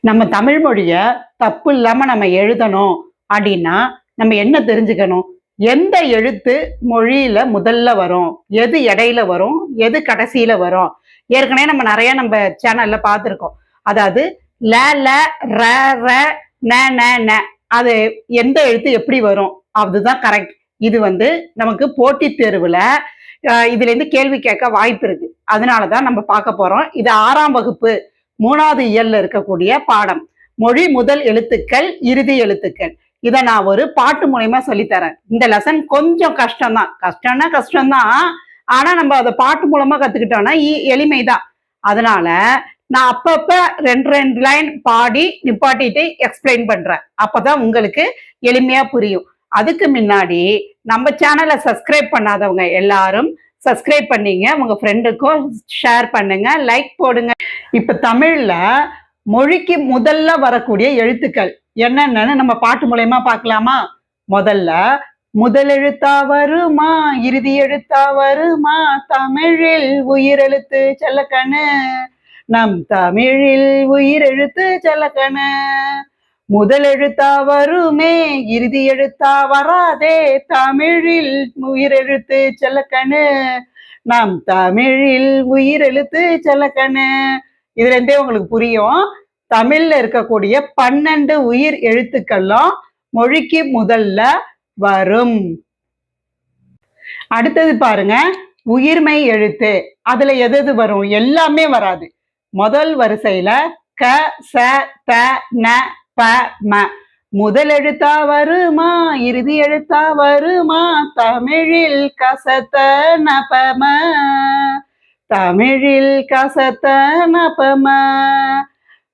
நம்ம தமிழ் மொழிய தப்பு இல்லாம நம்ம எழுதணும் அப்படின்னா நம்ம என்ன தெரிஞ்சுக்கணும்? எந்த எழுத்து மொழியில முதல்ல வரும்? எது இடையில வரும்? எது கடைசியில வரும்? ஏற்கனவே நம்ம சேனல்ல பார்த்துருக்கோம். அதாவது ல, ல, ர, ர, ந, ந, ந. அது எந்த எழுத்து எப்படி வரும்? அதுதான் கரெக்ட். இது நமக்கு போட்டித் தேர்வுல இதுல இருந்து கேள்வி கேட்க வாய்ப்பு இருக்கு. அதனாலதான் நம்ம பார்க்க போறோம். இது 6ஆம் வகுப்பு 3வது இயல்ல இருக்கக்கூடிய பாடம். மொழி முதல் எழுத்துக்கள், இறுதி எழுத்துக்கள். இதை நான் ஒரு பாட்டு மூலயமா சொல்லித்தரேன். இந்த லெசன் கொஞ்சம் கஷ்டம்தான். கஷ்டம்தான். ஆனா நம்ம அதை பாட்டு மூலமா கத்துக்கிட்டோம்னா எளிமைதான். அதனால நான் அப்பப்ப 2 லைன் பாடி நிப்பாட்டிட்டு எக்ஸ்பிளைன் பண்றேன். அப்பதான் உங்களுக்கு எளிமையா புரியும். அதுக்கு முன்னாடி நம்ம சேனலை சப்ஸ்கிரைப் பண்ணாதவங்க எல்லாரும் சப்ஸ்கிரைப் பண்ணீங்க, உங்க ஃப்ரெண்டுக்கும் ஷேர் பண்ணுங்க, லைக் போடுங்க. இப்ப தமிழ்ல மொழிக்கு முதல்ல வரக்கூடிய எழுத்துக்கள் என்னென்னு நம்ம பாட்டு மூலயமா பார்க்கலாமா? முதல் எழுத்தா வருமா, இறுதி எழுத்தா வருமா, தமிழில் உயிரெழுத்து செல்லக்கணு, நம் தமிழில் உயிரெழுத்து செல்லக்கணு. முதல் எழுத்தா வருமே, இறுதி எழுத்தா வராதே, தமிழில் உயிரெழுத்து செல்லக்கணு, நம் தமிழில் உயிரெழுத்து செல்லக்கணு. இதுல இருந்தே உங்களுக்கு புரியும். தமிழ்ல இருக்கக்கூடிய 12 உயிர் எழுத்துக்களும் மொழிக்கு முதல்ல வரும். அடுத்தது பாருங்க, உயிர்மெய் எழுத்து. அதுல எது வரும்? எல்லாமே வராது. முதல் வரிசையில க, ச, த, ந, ப, ம. முதல் எழுத்தா வருமா, இறுதி எழுத்தா வருமா, தமிழில் கசத்த நபம, தமிழில் கசத்த நபம.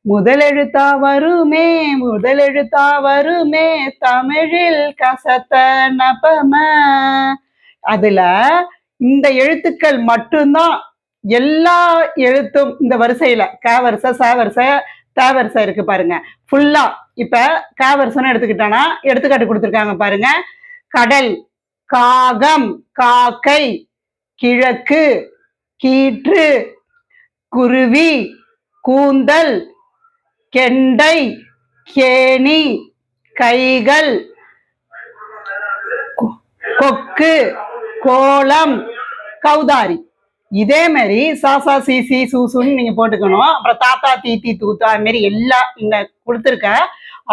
முதல் எழுத்தா வருமே, முதல் எழுத்தா வருமே, தமிழில் கசத்த நபம. அதுல இந்த எழுத்துக்கள் மட்டும்தான். எல்லா எழுத்தும் இந்த வரிசையில க வரிசை, ச வரிசை, த வரிசை இருக்கு பாருங்க. ஃபுல்லா இப்ப க வரிசைன்னு எடுத்துக்கிட்டோம்னா எடுத்துக்காட்டு கொடுத்துருக்காங்க பாருங்க. கடல், காகம், காக்கை, கிழக்கு, கீற்று, குருவி, கூந்தல், கெண்டை, கேணி, கைகள், கொக்கு, கோலம், கௌதாரி. இதே மாதிரி சாசா, சிசி, சூசுன்னு நீங்க போட்டுக்கணும். அப்புறம் தாத்தா, தீத்தி, தூத்தா, அது மாதிரி எல்லாம் இந்த கொடுத்துருக்க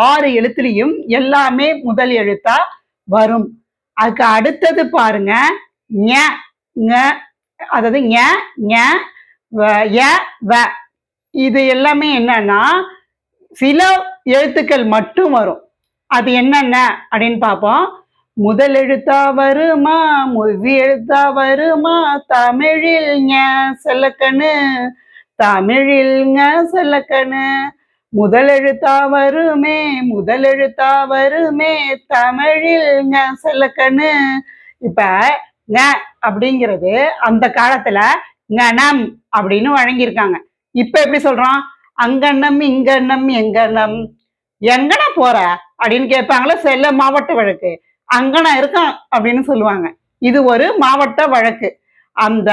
6 எழுத்துலையும் எல்லாமே முதல் எழுத்தா வரும். அதுக்கு அடுத்தது பாருங்க, ஞ, ங, அதாவது ஞ, ஞ, ய, வ. இது எல்லாமே என்னன்னா சில எழுத்துக்கள் மட்டும் வரும். அது என்னென்ன அப்படின்னு பார்ப்போம். முதல் எழுத்தா வருமா, முதி எழுத்தா வருமா, தமிழில் ஞ செல்லக்கணு, தமிழில் ஞ செல்லக்கணு. முதல் எழுத்தா வருமே, முதல் எழுத்தா வருமே, தமிழில் ஞ செல்லக்கணு. இப்ப ஞ அப்படிங்கிறது அந்த காலத்துல ஞனம் அப்படின்னு வழங்கியிருக்காங்க. இப்ப எப்படி சொல்றோம்? அங்கண்ணம், இங்கண்ணம், எங்கண்ணம். எங்கன போற அப்படின்னு கேட்பாங்களா? செல்ல மாவட்ட வழக்கு. அங்கன இருக்கான் அப்படின்னு சொல்லுவாங்க. இது ஒரு மாவட்ட வழக்கு. அந்த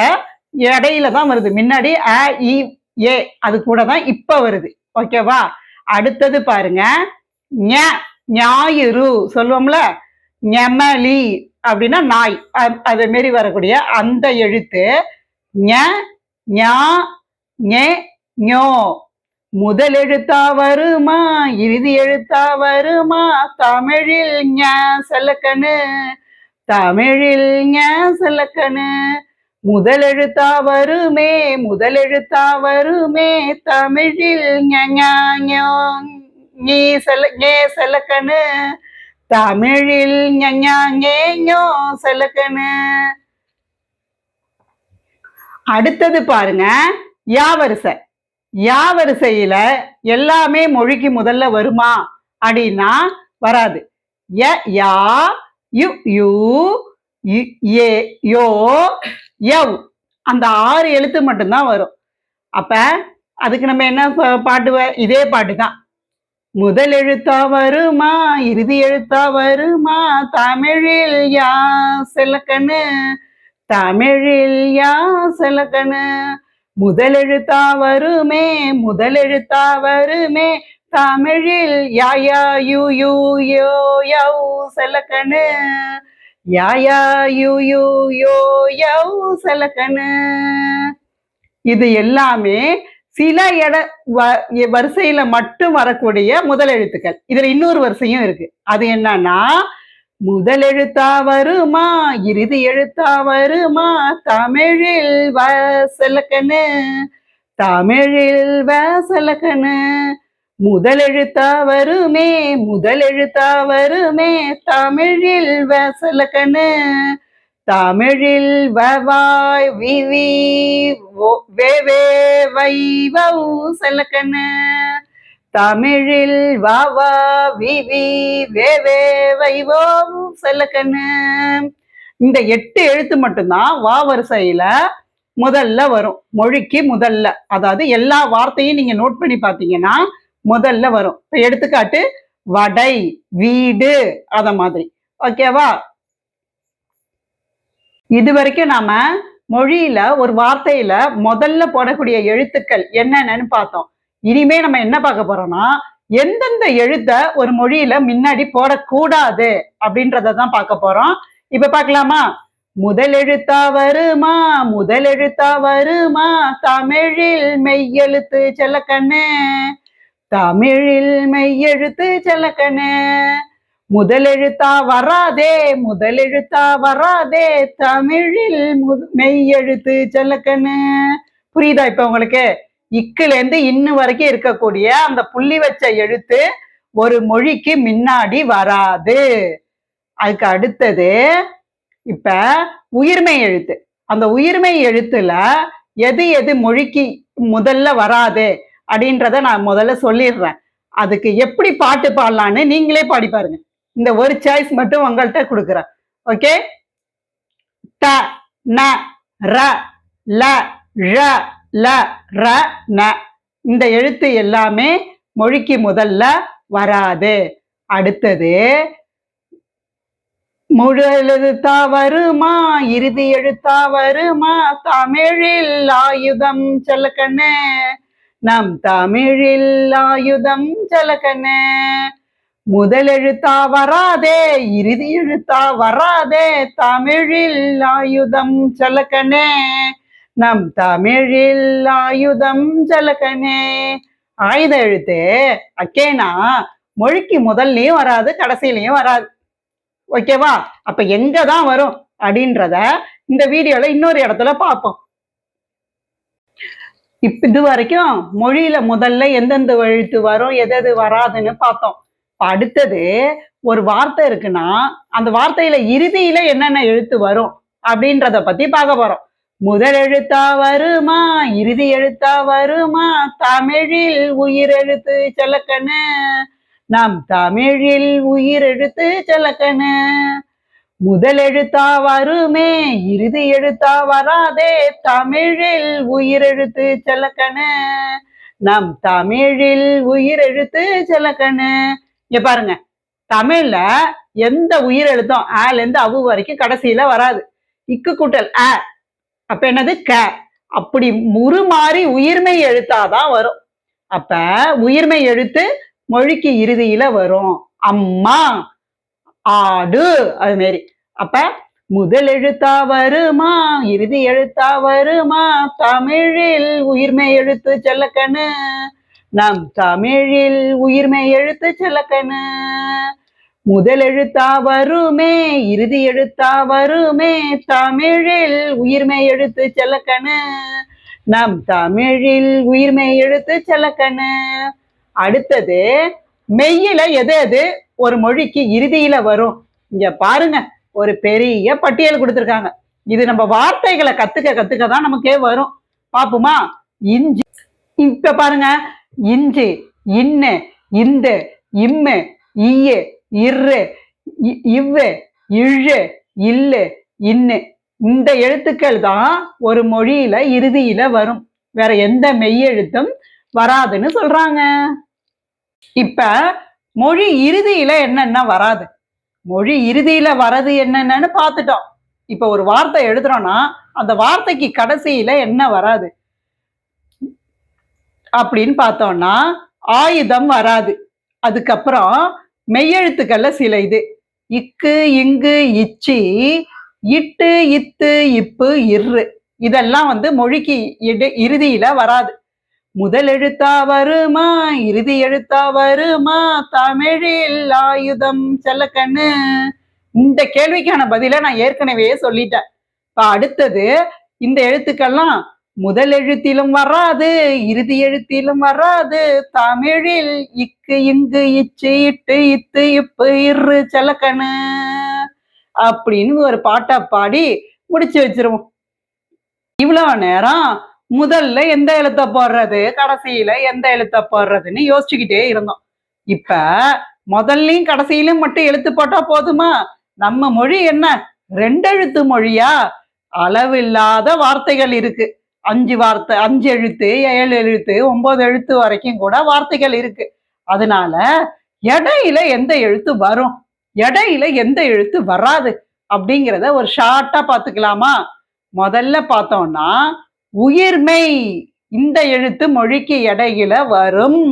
இடையில தான் வருது. முன்னாடி அ, இ, ஏ அது கூட தான் இப்ப வருது. ஓகேவா? அடுத்தது பாருங்க, ஞ, ஞாயிறு சொல்லுவோம்ல, ஞமலி அப்படின்னா நாய். அது மாரி வரக்கூடிய அந்த எழுத்து ஞ, ஞா, ஞே, ஞோ. முதல் எழுத்தா வருமா, இறுதி எழுத்தா வருமா, தமிழில் ஞ செல்லக்கணு, தமிழில் ஞ செல்லக்கணு. முதல் எழுத்தா வருமே, முதல் எழுத்தா வருமே, தமிழில் ஞோ நீ செல்லக்கணு, தமிழில் ஞோ செல்லக்கணு. அடுத்தது பாருங்க, யா வரிசை. யா வரிசையில எல்லாமே மொழிக்கு முதல்ல வருமா அப்படின்னா வராது. ய, யா, யு, யூ, ஏ, யோ, யவ். அந்த 6 எழுத்து மட்டும்தான் வரும். அப்ப அதுக்கு நம்ம என்ன பாட்டு? இதே பாட்டு தான். முதல் எழுத்தா வருமா, இறுதி எழுத்தா வருமா, தமிழில் யா செல்லக்கணு, தமிழில் யா செல்லக்கணு. முதல் எழுத்தா வருமே, முதல் எழுத்தா வருமே, தமிழில் யாயா யூ யூ யோ யௌ செலக்கணு யாயா யூ யூ யோ யௌ செலக்கணு. இது எல்லாமே சில வரிசையில மட்டும் வரக்கூடிய முதல் எழுத்துக்கள். இதுல இன்னொரு வரிசையும் இருக்கு. அது என்னன்னா, முதல் எழுத்தா வருமா இறுதி எழுத்தா வருமா தமிழில் வசலக்கணு தமிழில் வசலக்கணு. முதல் எழுத்தா வருமே முதல் எழுத்தா வருமே தமிழில் வசலக்கணு தமிழில் வவாய் விவி வேவே வைவௌ செலக்கணு தமிழில் வாவா விவி வேவே வைவோ செலக்கணு. இந்த 8 எழுத்து மட்டும்தான் வா வரிசையில முதல்ல வரும். மொழிக்கு முதல்ல, அதாவது எல்லா வார்த்தையும் நீங்க நோட் பண்ணி பாத்தீங்கன்னா முதல்ல வரும். இப்ப எடுத்துக்காட்டு வடை, வீடு, அத மாதிரி. ஓகேவா? இது வரைக்கும் நாம மொழியில ஒரு வார்த்தையில முதல்ல போடக்கூடிய எழுத்துக்கள் என்னென்னு பார்த்தோம். இனிமே நம்ம என்ன பார்க்க போறோம்னா, எந்தெந்த எழுத்த ஒரு மொழியில முன்னாடி போடக்கூடாது அப்படின்றதான் பார்க்க போறோம். இப்ப பார்க்கலாமா? முதல் எழுத்தா வருமா முதல் எழுத்தா வருமா தமிழில் மெய்யெழுத்து செல்லக்கண்ணு தமிழில் மெய்யெழுத்து செல்லக்கண்ணு. முதல் எழுத்தா வராதே முதல் எழுத்தா வராதே தமிழில் மெய்யெழுத்து செல்லக்கண்ணு. புரியுதா இப்ப உங்களுக்கு? இக்குல இருந்து இன்னு வரைக்கும் இருக்கக்கூடிய அந்த புள்ளி வச்ச எழுத்து ஒரு மொழிக்கு முன்னாடி வராது. அதுக்கு அடுத்தது இப்ப உயிர்மெய் எழுத்து. அந்த உயிர்மெய் எழுத்துல எது எது மொழிக்கு முதல்ல வராது அப்படின்றத நான் முதல்ல சொல்லிடுறேன். அதுக்கு எப்படி பாட்டு பாடலான்னு நீங்களே பாடி பாருங்க. இந்த ஒரு சாய்ஸ் மட்டும் உங்கள்கிட்ட கொடுக்குறேன். ஓகே? ட ந ர ல ழ ல ர ந. இந்த எழுத்து எல்லாமே மொழிக்கு முதல்ல வராது. அடுத்தது முழு எழுத்தா வருமா இறுதி எழுத்தா வருமா தமிழில் ஆயுதம் செல்லக்கண்ணு நம் தமிழில் ஆயுதம் செல்லக்கண்ணு. முதல் எழுத்தா வராதே இறுதி எழுத்தா வராதே தமிழில் ஆயுதம் செல்லக்கண்ணே நம் தமிழில் ஆயுதம் செல்லக்கண்ணே. ஆயுத எழுத்து அக்கேனா மொழிக்கு முதல்லயும் வராது கடைசியிலையும் வராது. ஓகேவா? அப்ப எங்கதான் வரும் அப்படின்றத இந்த வீடியோல இன்னொரு இடத்துல பார்ப்போம். இது வரைக்கும் மொழியில முதல்ல எந்தெந்த எழுத்து வரும் எது வராதுன்னு பார்த்தோம். அடுத்தது ஒரு வார்த்தை இருக்குன்னா அந்த வார்த்தையில இறுதியில என்னென்ன எழுத்து வரும் அப்படின்றத பத்தி பார்க்க போறோம். முதல் எழுத்தா வருமா இறுதி எழுத்தா வருமா தமிழில் உயிர் எழுத்து செல்லக்கண்ணு நம் தமிழில் உயிர் எழுத்து செல்லக்கண்ணு. முதல் எழுத்தா வருமே இறுதி எழுத்தா வராதே தமிழில் உயிர் எழுத்து செல்லக்கண்ணு நம் தமிழில் உயிர் எழுத்து செல்லக்கண்ணு. இங்க பாருங்க, தமிழ்ல எந்த உயிர் எழுத்தும் ஆல இருந்து அவு வரைக்கும் கடைசியில வராது. இக்கு கூட்டல் அ அப்ப என்னது க. அப்படி முறுமாறி உயிர்மெய் எழுத்தாதான் வரும். அப்ப உயிர்மெய் எழுத்து மொழிக்கு இறுதியில வரும். அம்மா, ஆடு, அது மாரி. அப்ப முதல் எழுத்தா வருமா இறுதி எழுத்தா வருமா தமிழில் உயிர்மெய் எழுத்து செல்லக்கண்ணு நம் தமிழில் உயிர்மெய் எழுத்து செல்லக்கண்ணு. முதல் எழுத்தா வருமே இறுதி எழுத்தா வருமே தமிழில் உயிர்மெய் எழுத்து செல்லக்கண்ணு நம் தமிழில் உயிர்மெய் எழுத்து செல்லக்கண்ணு. அடுத்தது மெய்யில எது எது ஒரு மொழிக்கு இறுதியில வரும். இங்க பாருங்க, ஒரு பெரிய பட்டியல் கொடுத்திருக்காங்க. இது நம்ம வார்த்தைகளை கத்துக்க தான் நமக்கே வரும். பாப்போமா? இஞ்சி. இப்ப பாருங்க, இஞ்சி, இன்னு, இந்த, இம்மு, ஈயு, இரு, இவ்வு, இழு, இல்லு, இன்னு. இந்த எழுத்துக்கள் தான் ஒரு மொழியில இறுதியில வரும். வேற எந்த மெய்யெழுத்தும் வராதுன்னு சொல்றாங்க. இப்ப மொழி இறுதியில என்னென்ன வராது, மொழி இறுதியில வர்றது என்னென்னு பார்த்துட்டோம். இப்ப ஒரு வார்த்தை எழுதுறோம்னா அந்த வார்த்தைக்கு கடைசியில என்ன வராது அப்படின்னு பார்த்தோம்னா ஆயுதம் வராது. அதுக்கப்புறம் மெய்யெழுத்துக்கள்ல சில இது இக்கு இங்கு இச்சி இட்டு இத்து இப்பு இரு இதெல்லாம் மொழிக்கு இறுதியில வராது. முதல் எழுத்தா வருமா இறுதி எழுத்தா வருமா தமிழில் ஆயுதம் செல்லக்கண்ணு. இந்த கேள்விக்கான பதில நான் ஏற்கனவே சொல்லிட்டேன். இப்ப அடுத்தது இந்த எழுத்துக்கள்லாம் முதல் எழுத்திலும் வராது இறுதி எழுத்திலும் வராது தமிழில் இக்கு இங்கு இச்சு இட்டு இத்து இப்பு இரு செல்லக்கண்ணு அப்படின்னு ஒரு பாட்டை பாடி முடிச்சு வச்சிருவோம். இவ்வளவு நேரம் முதல்ல எந்த எழுத்த போடுறது கடைசியில எந்த எழுத்த போடுறதுன்னு யோசிச்சுக்கிட்டே இருந்தோம். இப்ப முதல்லையும் கடைசியிலும் மட்டும் எழுத்து போட்டா போதுமா? நம்ம மொழி என்ன 2 எழுத்து மொழியா? அளவில்லாத வார்த்தைகள் இருக்கு. 5 வார்த்தை 5 எழுத்து 7 எழுத்து 9 எழுத்து வரைக்கும் கூட வார்த்தைகள் இருக்கு. அதனால இடையில எந்த எழுத்து வரும் இடையில எந்த எழுத்து வராது அப்படிங்கிறத ஒரு ஷார்ட்டா பாத்துக்கலாமா? முதல்ல பார்த்தோம்னா உயிர்மெய் இந்த எழுத்து மொழிக்கு இடையில வரும்.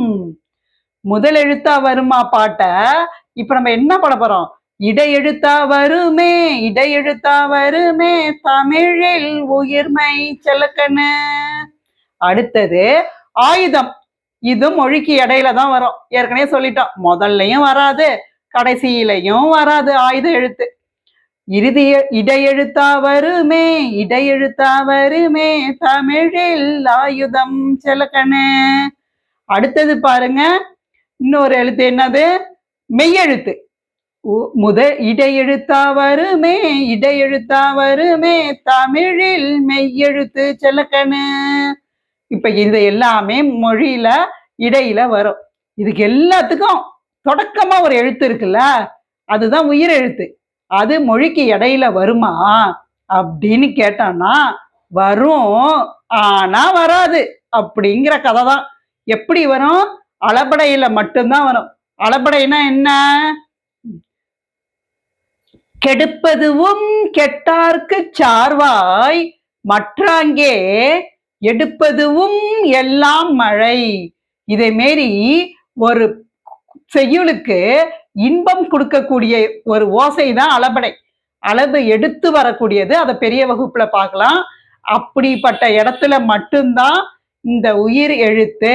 முதல் எழுத்தா வருமா பாட்ட? இப்ப நம்ம என்ன பண்ண போறோம்? இடையெழுத்தா வருமே இடையெழுத்தா வருமே தமிழில் உயிர்மை செல்லக்கண்ணு. அடுத்தது ஆயுதம். இது மொழிக்கு இடையில தான் வரும். ஏற்கனவே சொல்லிட்டோம், முதல்லையும் வராது கடைசியிலையும் வராது ஆயுத எழுத்து. இடையெழுத்தா வருமே இடையெழுத்தா வருமே தமிழில் ஆயுதம் செல்லக்கண்ணு. அடுத்தது பாருங்க, இன்னொரு எழுத்து என்னது? மெய்யெழுத்து. இடையெழுத்தா வருமே இடையெழுத்தா வருமே தமிழில் மெய்யெழுத்து செல்லக்கண்ணு. இப்ப இது எல்லாமே மொழியில இடையில வரும். இதுக்கு எல்லாத்துக்கும் தொடக்கமா ஒரு எழுத்து இருக்குல்ல, அதுதான் உயிர் எழுத்து. அது மொழிக்கு இடையில வருமா அப்படின்னு கேட்டான்னா வரும், ஆனா வராது அப்படிங்கிற கதை தான். எப்படி வரும்? அளபடையில மட்டும்தான் வரும். அளபடைனா என்ன? கெடுப்பதுவும் கெட்டார்க்கு சார்வாய் மற்றாங்கே எடுப்பதுவும் எல்லாம் மழை. இதே மாரி ஒரு செய்யுளுக்கு இன்பம் கொடுக்கக்கூடிய ஒரு ஓசை தான் அளபடை. அளவு எடுத்து வரக்கூடியது. அதை பெரிய வகுப்புல பார்க்கலாம். அப்படிப்பட்ட இடத்துல மட்டும்தான் இந்த உயிர் எழுத்து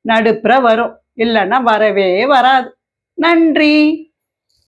நடுப்புற வரும், இல்லைன்னா வரவே வராது. நன்றி.